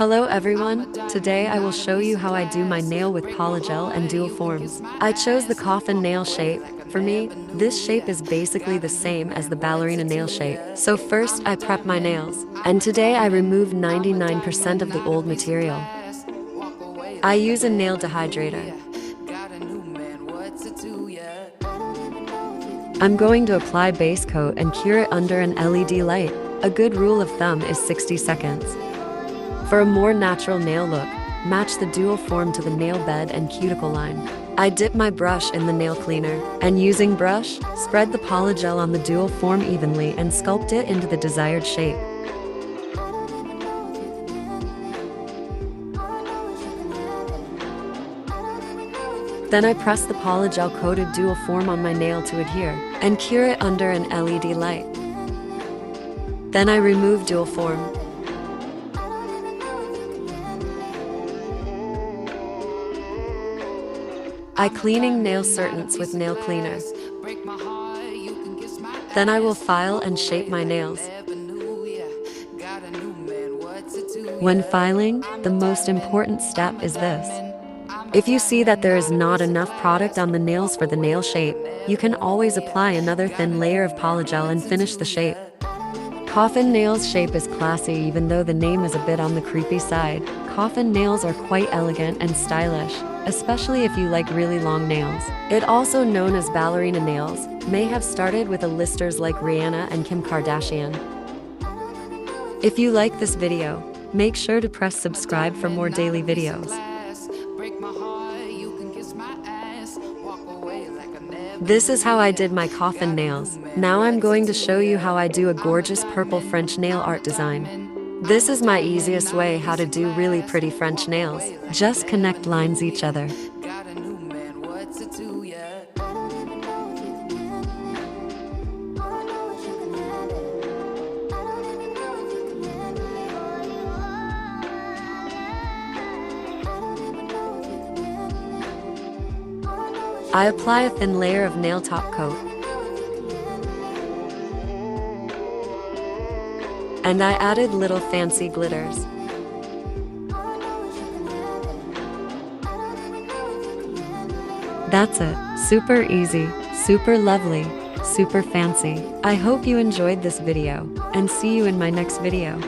Hello everyone, today I will show you how I do my nail with polygel and dual forms. I chose the coffin nail shape. For me, this shape is basically the same as the ballerina nail shape. So first I prep my nails, and today I remove 99% of the old material. I use a nail dehydrator. I'm going to apply base coat and cure it under an LED light. A good rule of thumb is 60 seconds. For a more natural nail look, match the dual form to the nail bed and cuticle line. I dip my brush in the nail cleaner, and using brush, spread the polygel on the dual form evenly and sculpt it into the desired shape. Then I press the polygel coated dual form on my nail to adhere, and cure it under an LED light. Then I remove dual form. I cleaning nail certains with nail cleaner. Then I will file and shape my nails. When filing, the most important step is this. If you see that there is not enough product on the nails for the nail shape, you can always apply another thin layer of polygel and finish the shape. Coffin nails shape is classy even though the name is a bit on the creepy side. Coffin nails are quite elegant and stylish, especially if you like really long nails. It also known as ballerina nails, may have started with A-listers like Rihanna and Kim Kardashian. If you like this video, make sure to press subscribe for more daily videos. This is how I did my coffin nails. Now I'm going to show you how I do a gorgeous purple French nail art design. This is my easiest way how to do really pretty French nails. Just connect lines each other. I apply a thin layer of nail top coat. And I added little fancy glitters. That's it. Super easy, super lovely, super fancy. I hope you enjoyed this video, and see you in my next video.